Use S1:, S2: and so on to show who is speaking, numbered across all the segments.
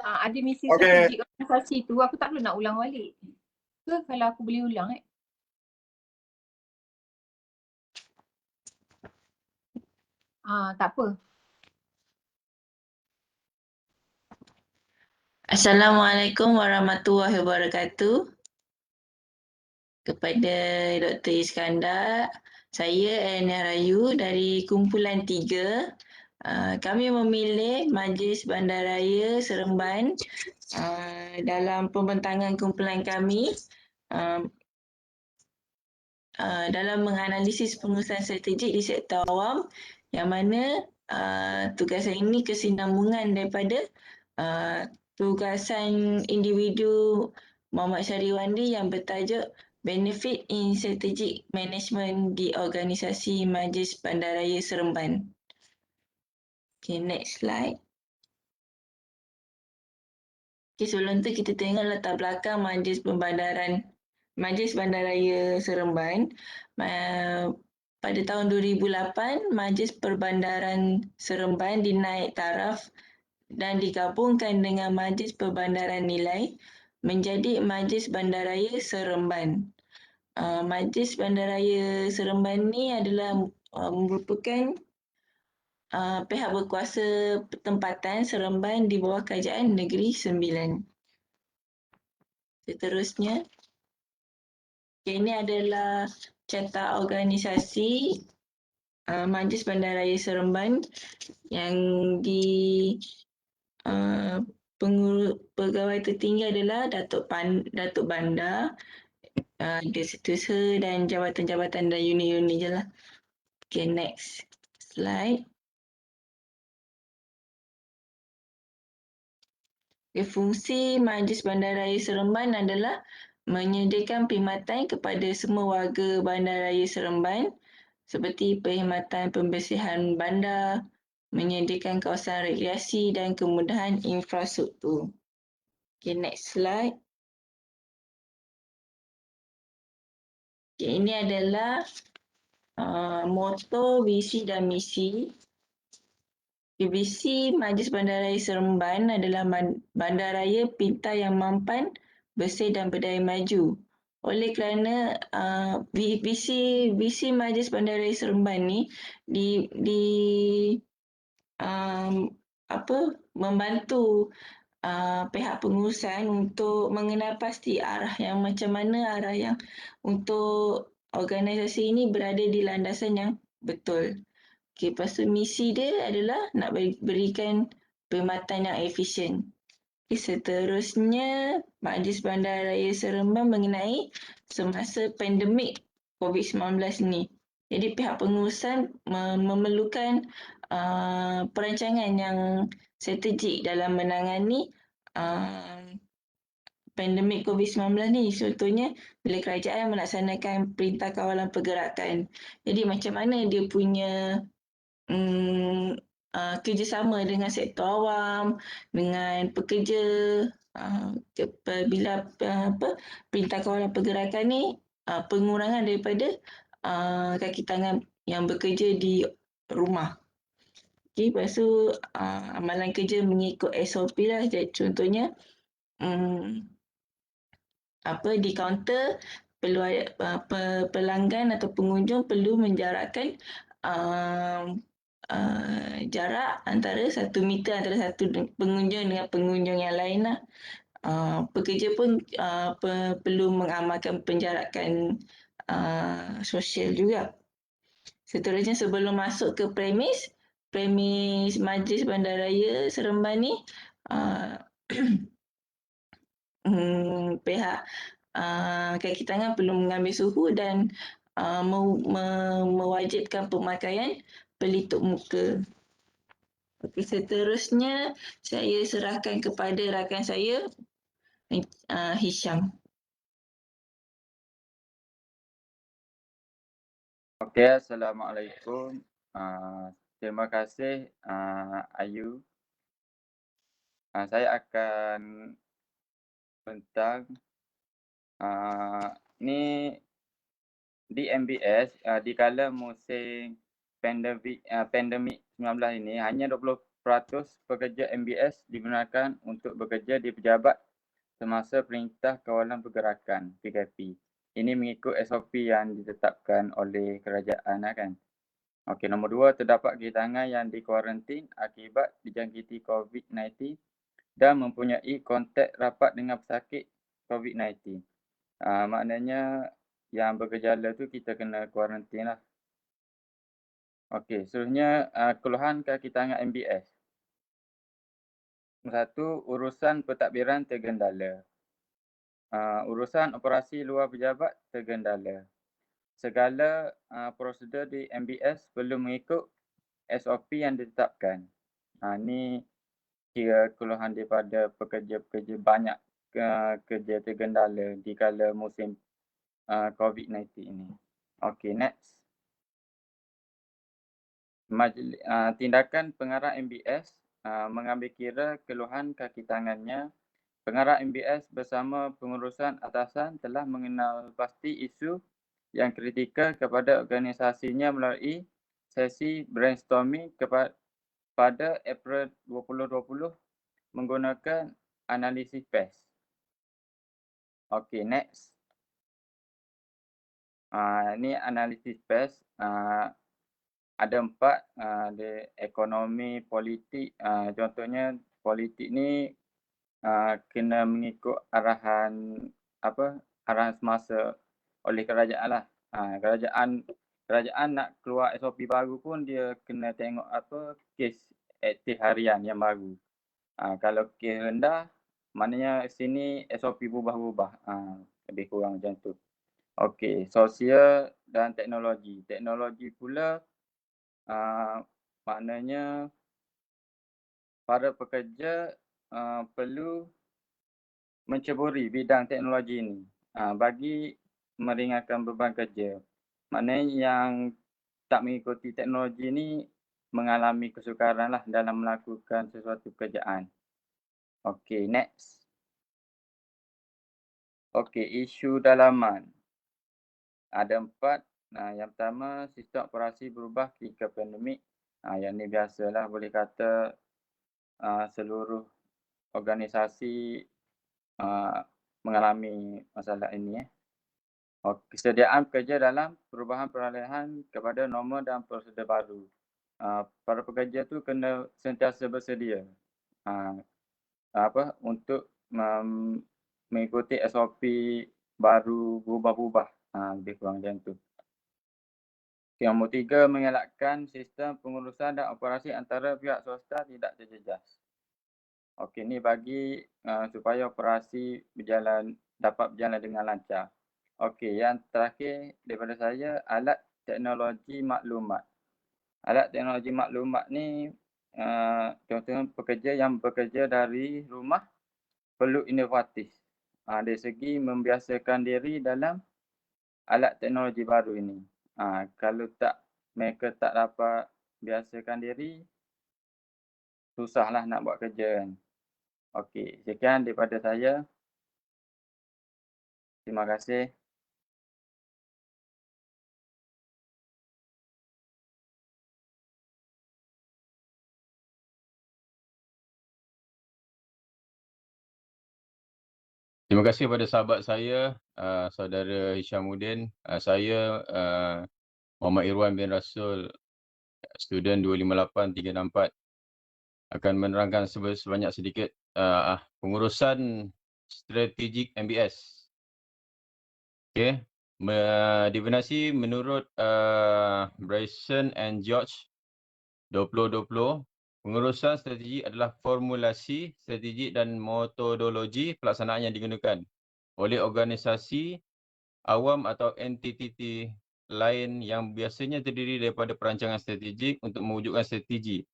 S1: Ada misi
S2: Okey.
S1: strategik organisasi tu aku tak perlu nak ulang balik. Ke kalau aku boleh ulang tak apa.
S3: Assalamualaikum warahmatullahi wabarakatuh. Kepada Dr. Iskandar, saya Erna Rayu dari kumpulan 3. Kami memilih Majlis Bandaraya Seremban dalam pembentangan kumpulan kami dalam menganalisis pengurusan strategik di sektor awam, yang mana tugasan ini kesinambungan daripada tugasan individu Muhammad Syariwandi yang bertajuk Benefit in Strategic Management di Organisasi Majlis Bandaraya Seremban. Okay, next slide. Okay, sebelum tu kita tengok latar belakang Majlis Bandaraya Seremban. Pada tahun 2008, Majlis Perbandaran Seremban dinaik taraf dan digabungkan dengan Majlis Perbandaran Nilai menjadi Majlis Bandaraya Seremban. Majlis Bandaraya Seremban ni adalah merupakan pihak berkuasa tempatan Seremban di bawah Kerajaan Negeri Sembilan. Seterusnya, ini adalah carta organisasi Majlis Bandaraya Seremban yang pegawai tertinggi adalah Datuk Bandar, Setiausaha dan jabatan-jabatan dan unit-unit je lah. Okay, next slide. Okay, fungsi Majlis Bandaraya Seremban adalah menyediakan perkhidmatan kepada semua warga Bandaraya Seremban seperti perkhidmatan pembersihan bandar, menyediakan kawasan rekreasi dan kemudahan infrastruktur. Okay, next slide. Okay, ini adalah moto, visi dan misi. Visi Majlis Bandaraya Seremban adalah bandaraya pintar yang mampan, bersih dan berdaya maju. Oleh kerana visi Majlis Bandaraya Seremban ni membantu pihak pengurusan untuk mengenal pasti arah yang macam mana arah yang untuk organisasi ini berada di landasan yang betul. Okay, lepas tu misi dia adalah nak berikan perkhidmatan yang efisien. Okay, seterusnya, Majlis Bandaraya Seremban mengenai semasa pandemik COVID-19 ni. Jadi pihak pengurusan memerlukan perancangan yang strategik dalam menangani pandemik COVID-19 ni. Contohnya, bila kerajaan melaksanakan Perintah Kawalan Pergerakan. Jadi macam mana dia punya kerjasama dengan sektor awam, dengan pekerja, bila Perintah Kawalan Pergerakan ni pengurangan daripada kaki tangan yang bekerja di rumah. Okay, lepas tu amalan kerja mengikut SOP lah. Contohnya di kaunter perlu pelanggan atau pengunjung perlu menjarakkan jarak antara 1 meter antara satu pengunjung dengan pengunjung yang lain lah. Pekerja pun perlu mengamalkan penjarakan sosial juga. Seterusnya, sebelum masuk ke premis Majlis Bandaraya Seremban ni, pihak kaki tangan perlu mengambil suhu dan mewajibkan pemakaian pelitup muka. Okay, seterusnya saya serahkan kepada rakan saya, Hisham.
S4: Okey, Assalamualaikum. Terima kasih Ayu. Saya akan tentang ni di MBS di kala musim pandemik 19 ini hanya 20% pekerja MBS digunakan untuk bekerja di pejabat semasa Perintah Kawalan Pergerakan PKP. Ini mengikut SOP yang ditetapkan oleh kerajaan kan. Okey, nombor 2, terdapat kehilangan yang dikuarantin akibat dijangkiti COVID-19 dan mempunyai kontak rapat dengan pesakit COVID-19. Maknanya yang bergejala tu kita kena kuarantin lah. Okey, seterusnya keluhan kaki tangan MBS. Nombor 1, urusan pentadbiran tergendala. Urusan operasi luar pejabat tergendala. Segala prosedur di MBS perlu mengikut SOP yang ditetapkan. Ini kira keluhan daripada pekerja-pekerja banyak kerja tergendala di kala musim COVID-19 ini. Okey, next. Tindakan pengarah MBS mengambil kira keluhan kaki tangannya. Pengarah MBS bersama pengurusan atasan telah mengenal pasti isu yang kritikal kepada organisasinya melalui sesi brainstorming pada April 2020 menggunakan analisis PES. Okey, next. Ini analisis PES. Ada 4, ada ekonomi, politik. Contohnya politik ni kena mengikut arahan semasa oleh kerajaan lah. Kerajaan nak keluar SOP baru pun dia kena tengok kes aktif harian yang baru. Kalau kes rendah, maknanya sini SOP berubah-ubah. Lebih kurang macam tu. Okey, sosial dan teknologi. Teknologi pula maknanya para pekerja perlu menceburi bidang teknologi ini bagi meringankan beban kerja. Maknanya yang tak mengikuti teknologi ini mengalami kesukaran lah dalam melakukan sesuatu pekerjaan. Okey, next. Okey, isu dalaman. Ada 4. Yang pertama, sistem operasi berubah ketika pandemik. Yang ni biasalah, boleh kata seluruh organisasi mengalami masalah ini. Kesediaan pekerja dalam perubahan peralihan kepada norma dan prosedur baru. Para pekerja tu kena sentiasa bersedia untuk mengikuti SOP baru, berubah-ubah. Lebih kurang macam tu. Nombor 3, mengelakkan sistem pengurusan dan operasi antara pihak swasta tidak terjejas. Okey, ni bagi supaya operasi dapat berjalan dengan lancar. Okey, yang terakhir daripada saya, alat teknologi maklumat. Alat teknologi maklumat ni contohnya pekerja yang bekerja dari rumah perlu inovatif dari segi membiasakan diri dalam alat teknologi baru ini. Kalau mereka tak dapat biasakan diri, susahlah nak buat kerja kan. Okey, sekian daripada saya. Terima kasih.
S2: Terima kasih kepada sahabat saya, saudara Hishamuddin. Saya Muhammad Irwan bin Rasul, student 258364 akan menerangkan sebanyak sedikit pengurusan strategik MBS. Okey, definisi menurut Bryson and George 2020, pengurusan strategi adalah formulasi strategik dan metodologi pelaksanaan yang digunakan oleh organisasi awam atau entiti lain yang biasanya terdiri daripada perancangan strategik untuk mewujudkan strategi,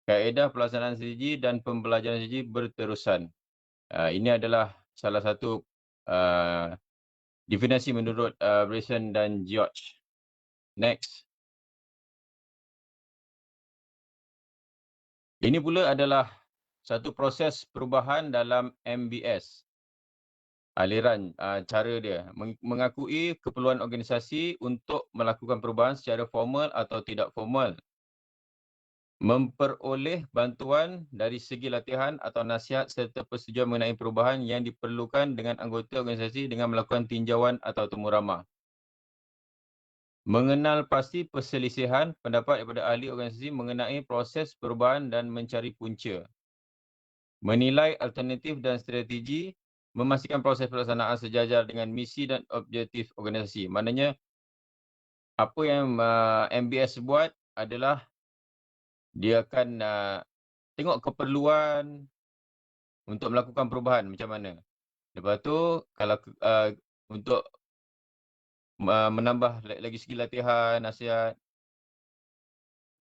S2: kaedah pelaksanaan strategi dan pembelajaran strategi berterusan. Ini adalah salah satu definisi menurut Bryson dan George. Next. Ini pula adalah satu proses perubahan dalam MBS. Aliran cara dia mengakui keperluan organisasi untuk melakukan perubahan secara formal atau tidak formal. memperoleh bantuan dari segi latihan atau nasihat serta persetujuan mengenai perubahan yang diperlukan dengan anggota organisasi dengan melakukan tinjauan atau temu ramah. Mengenal pasti perselisihan pendapat daripada ahli organisasi mengenai proses perubahan dan mencari punca. Menilai alternatif dan strategi, memastikan proses pelaksanaan sejajar dengan misi dan objektif organisasi. Maknanya, apa yang MBS buat adalah dia akan tengok keperluan untuk melakukan perubahan macam mana. Lepas tu, kalau untuk menambah lagi segi latihan, nasihat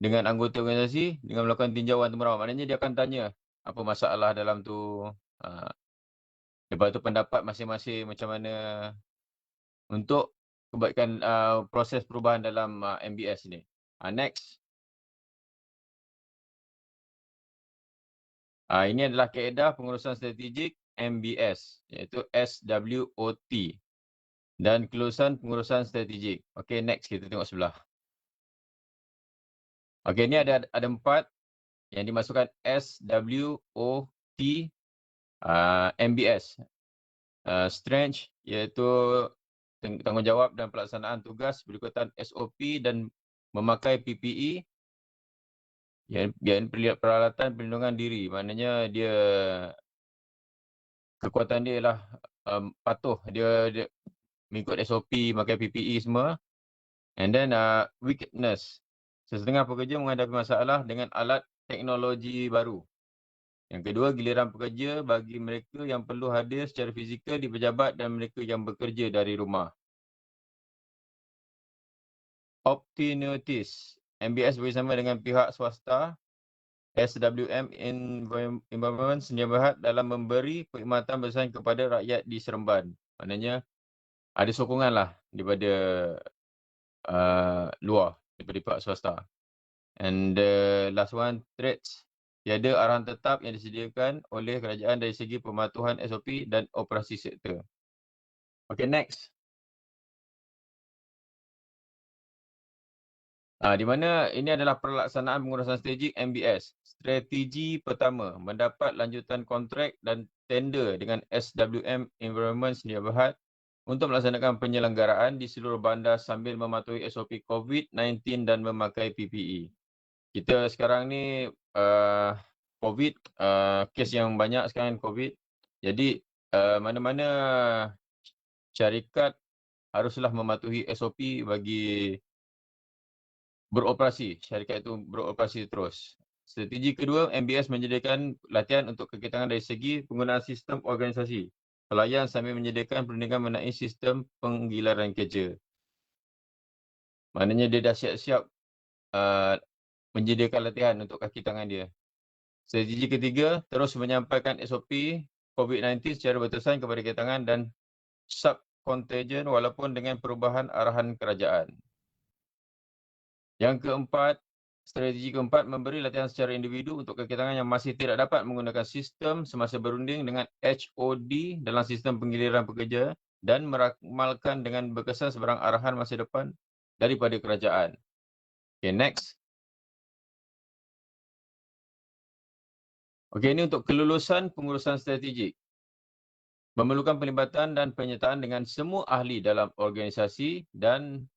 S2: dengan anggota organisasi, dengan melakukan tinjauan temu ramah. Maknanya dia akan tanya apa masalah dalam tu. Lepas tu pendapat masing-masing macam mana untuk kebaikan proses perubahan dalam MBS ni. Next. Ini adalah kaedah pengurusan strategik MBS, iaitu SWOT. Dan kelulusan pengurusan strategik. Okey, next kita tengok sebelah. Okey, ni ada 4 yang dimasukkan SWOT MBS. Strength iaitu tanggungjawab dan pelaksanaan tugas berikutan SOP dan memakai PPE. Yang peralatan perlindungan diri, maknanya dia kekuatan dia ialah patuh, dia mengikut SOP, pakai PPE semua. And then weakness, sesetengah pekerja menghadapi masalah dengan alat teknologi baru. Yang kedua, giliran pekerja bagi mereka yang perlu hadir secara fizikal di pejabat dan mereka yang bekerja dari rumah. Opportunities, MBS bersama dengan pihak swasta, SWM Environment Sedia Berhad dalam memberi perkhidmatan bersaing kepada rakyat di Seremban. Maknanya ada sokongan lah daripada luar, daripada pihak swasta. And the last one, threats. Tiada arahan tetap yang disediakan oleh kerajaan dari segi pematuhan SOP dan operasi sektor. Okay, next. Di mana ini adalah pelaksanaan pengurusan strategik MBS. Strategi pertama, mendapat lanjutan kontrak dan tender dengan SWM Environment Sedia Berhad untuk melaksanakan penyelenggaraan di seluruh bandar sambil mematuhi SOP COVID-19 dan memakai PPE. Kita sekarang ni COVID, kes yang banyak sekarang COVID. Jadi mana-mana syarikat haruslah mematuhi SOP bagi beroperasi, syarikat itu beroperasi terus. Strategi kedua, MBS menyediakan latihan untuk kekitangan dari segi penggunaan sistem organisasi, pelayan sambil menyediakan perundingan mengenai sistem penggiliran kerja. Maknanya dia dah siap-siap menyediakan latihan untuk kaki tangan dia. Strategi ketiga, terus menyampaikan SOP COVID-19 secara berterusan kepada kaki tangan dan sub-contagion walaupun dengan perubahan arahan kerajaan. Yang keempat, strategi keempat, memberi latihan secara individu untuk kaki tangan yang masih tidak dapat menggunakan sistem semasa berunding dengan HOD dalam sistem penggiliran pekerja dan meramalkan dengan berkesan sebarang arahan masa depan daripada kerajaan. Okay, next. Okay, ini untuk kelulusan pengurusan strategik. Memerlukan pelibatan dan penyertaan dengan semua ahli dalam organisasi dan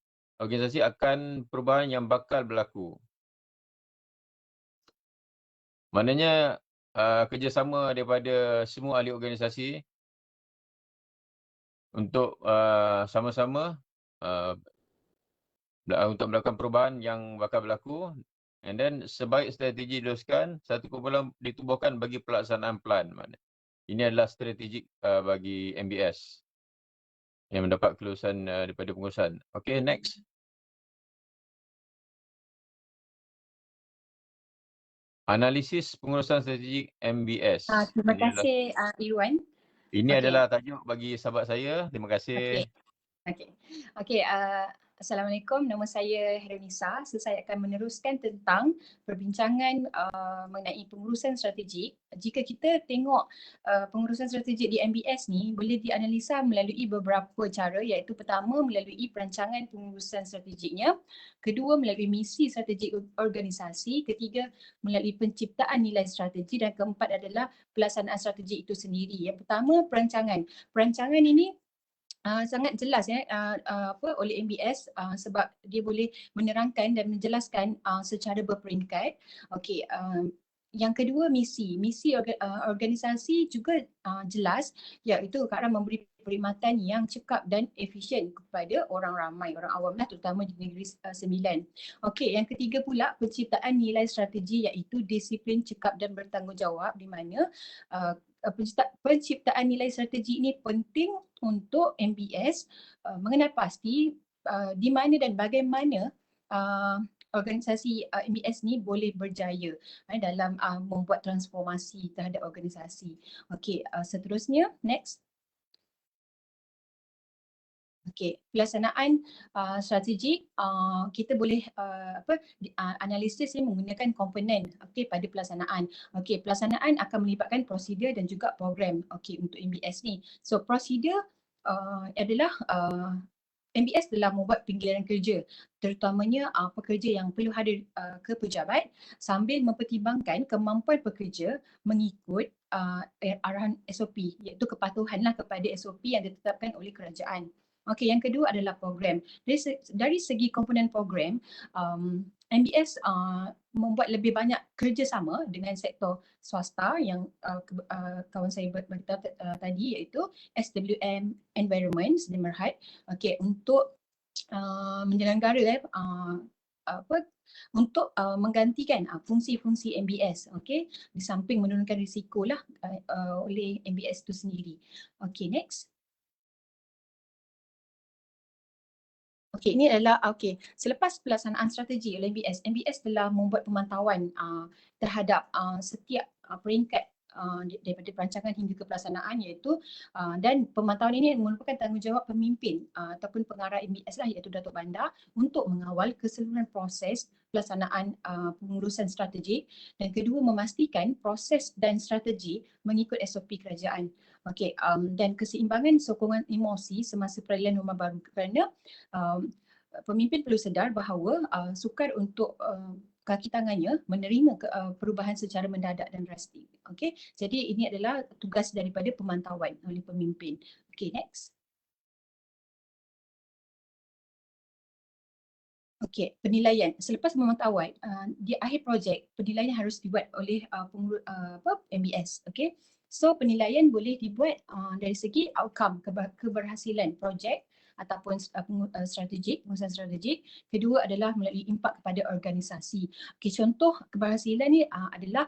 S2: organisasi akan perubahan yang bakal berlaku. Maknanya kerjasama daripada semua ahli organisasi untuk sama-sama untuk melakukan perubahan yang bakal berlaku. And then sebaik strategi diteruskan, satu kumpulan ditubuhkan bagi pelaksanaan plan. Ini adalah strategi bagi MBS yang mendapat kelulusan daripada pengurusan. Okay, next. Analisis pengurusan strategik MBS.
S1: Terima kasih Irwan.
S2: Ini adalah tajuk bagi sahabat saya. Terima kasih.
S1: Okey. Assalamualaikum, nama saya Heronisa. So, saya akan meneruskan tentang perbincangan mengenai pengurusan strategik. Jika kita tengok pengurusan strategik di MBS ni boleh dianalisa melalui beberapa cara, iaitu pertama melalui perancangan pengurusan strategiknya, kedua melalui misi strategik organisasi, ketiga melalui penciptaan nilai strategi dan keempat adalah pelaksanaan strategi itu sendiri. Yang pertama perancangan. Perancangan ini sangat jelas oleh MBS sebab dia boleh menerangkan dan menjelaskan secara berperingkat. Okey, yang kedua misi. Misi organisasi juga jelas, iaitu ke arah memberi perkhidmatan yang cekap dan efisien kepada orang ramai, orang awam lah, terutama di Negeri Sembilan. Okey, yang ketiga pula penciptaan nilai strategi iaitu disiplin, cekap dan bertanggungjawab, di mana penciptaan nilai strategi ini penting untuk MBS mengenal pasti di mana dan bagaimana organisasi MBS ni boleh berjaya dalam membuat transformasi terhadap organisasi. Okey, seterusnya next. Okey, pelaksanaan strategik, kita boleh analisis ni menggunakan komponen pada pelaksanaan. Okey, pelaksanaan akan melibatkan prosedur dan juga program untuk MBS ni. So prosedur adalah MBS telah membuat pinggiran kerja, terutamanya pekerja yang perlu hadir ke pejabat sambil mempertimbangkan kemampuan pekerja mengikut arahan SOP, iaitu kepatuhanlah kepada SOP yang ditetapkan oleh kerajaan. Okey, yang kedua adalah program. Dari segi komponen program, MBS membuat lebih banyak kerjasama dengan sektor swasta yang kawan saya beritahu tadi, iaitu SWM Environment di Merhad, untuk menyelenggara untuk menggantikan fungsi-fungsi MBS, di samping menurunkan risiko lah oleh MBS itu sendiri. Okey, next. Okey, ini adalah selepas pelaksanaan strategi oleh MBS telah membuat pemantauan terhadap setiap peringkat daripada perancangan hingga ke pelaksanaan, iaitu dan pemantauan ini merupakan tanggungjawab pemimpin ataupun pengarah MBS lah, iaitu Datuk Bandar, untuk mengawal keseluruhan proses pelaksanaan pengurusan strategi, dan kedua memastikan proses dan strategi mengikut SOP kerajaan. Okey, dan keseimbangan sokongan emosi semasa peralihan norma baru, kerana pemimpin perlu sedar bahawa sukar untuk kaki tangannya menerima perubahan secara mendadak dan drastik. Okey, jadi ini adalah tugas daripada pemantauan oleh pemimpin. Okey, next. Okey, penilaian. Selepas pemantauan, di akhir projek, penilaian harus dibuat oleh MBS. Okey, so penilaian boleh dibuat dari segi outcome, keberhasilan projek ataupun pengurusan strategik. Kedua adalah melalui impak kepada organisasi. Okey, contoh keberhasilan ni adalah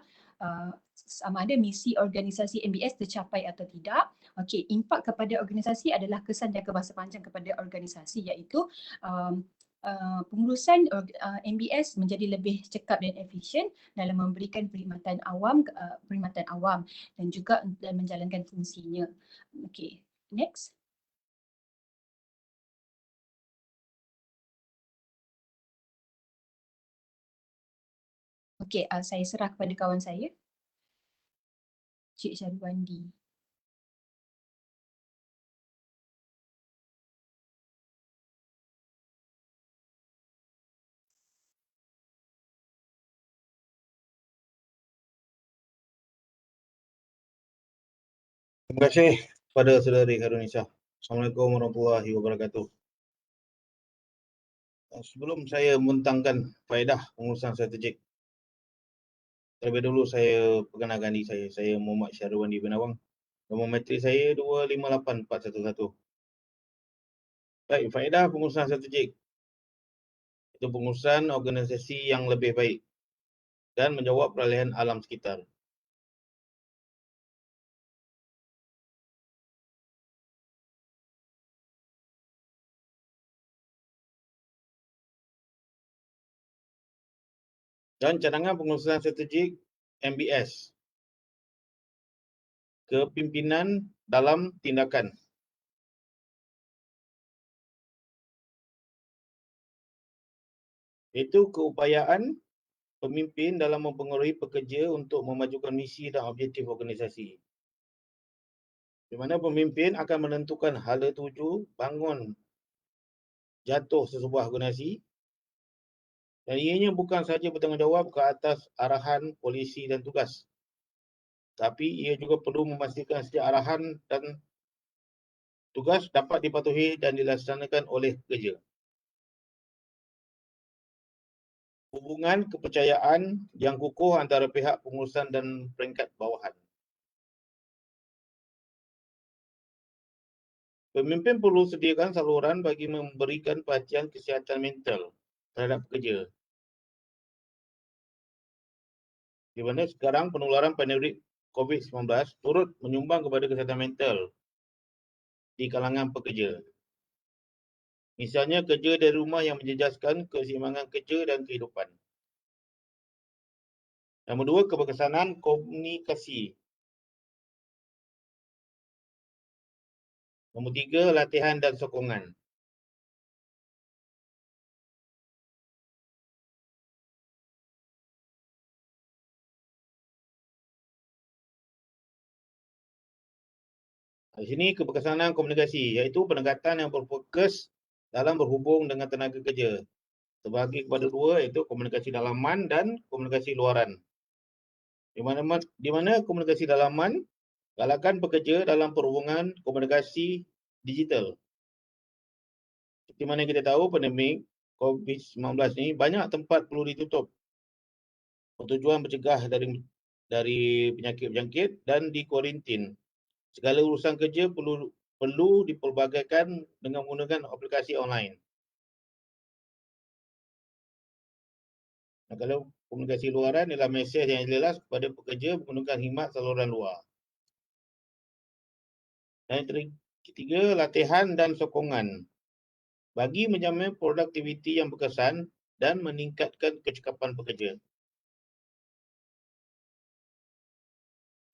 S1: sama ada misi organisasi MBS tercapai atau tidak. Okey, impak kepada organisasi adalah kesan jangka masa panjang kepada organisasi, iaitu pengurusan MBS menjadi lebih cekap dan efisien dalam memberikan perkhidmatan awam dan juga dalam menjalankan fungsinya. Okey, next. Okey, saya serah kepada kawan saya, Cik Syarwandi.
S5: Terima kasih kepada saudari Heronisa. Assalamualaikum warahmatullahi wabarakatuh. Sebelum saya membentangkan faedah pengurusan strategik, terlebih dahulu saya perkenalkan diri saya Muhammad Syarwandi bin Awang. Nombor matrik saya 258411. Baik, faedah pengurusan strategik itu pengurusan organisasi yang lebih baik dan menjawab peralihan alam sekitar. Dan cadangan pengurusan strategik MBS, kepimpinan dalam tindakan. iaitu keupayaan pemimpin dalam mempengaruhi pekerja untuk memajukan misi dan objektif organisasi. Di mana pemimpin akan menentukan hala tuju, bangun, jatuh sesebuah organisasi dan ianya bukan sahaja bertanggungjawab ke atas arahan, polisi dan tugas. Tapi ia juga perlu memastikan setiap arahan dan tugas dapat dipatuhi dan dilaksanakan oleh pekerja. Hubungan kepercayaan yang kukuh antara pihak pengurusan dan peringkat bawahan. Pemimpin perlu sediakan saluran bagi memberikan perhatian kesihatan mental terhadap pekerja. Di mana sekarang penularan pandemik COVID-19 turut menyumbang kepada kesihatan mental di kalangan pekerja. Misalnya kerja dari rumah yang menjejaskan keseimbangan kerja dan kehidupan. Nombor 2, keberkesanan komunikasi. Nombor 3, latihan dan sokongan. Di sini keberkesanan komunikasi iaitu pendekatan yang berfokus dalam berhubung dengan tenaga kerja. Terbahagi kepada dua iaitu komunikasi dalaman dan komunikasi luaran. Di mana komunikasi dalaman galakkan pekerja dalam perhubungan komunikasi digital. Seperti mana kita tahu pandemik COVID-19 ni banyak tempat perlu ditutup. Bertujuan mencegah dari penyakit-penyakit dan dikuarantin. Segala urusan kerja perlu dipelbagaikan dengan menggunakan aplikasi online. Kalau komunikasi luaran ialah mesej yang jelas kepada pekerja menggunakan khidmat saluran luar. Dan yang ketiga, latihan dan sokongan. Bagi menjamin produktiviti yang berkesan dan meningkatkan kecekapan pekerja.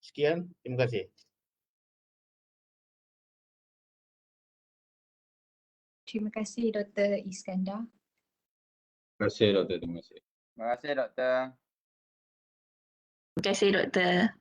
S5: Sekian, terima kasih.
S1: Terima kasih Dr. Iskandar.
S2: Terima kasih, Doktor. Terima kasih.
S4: Terima kasih, Doktor.
S3: Terima kasih, Doktor.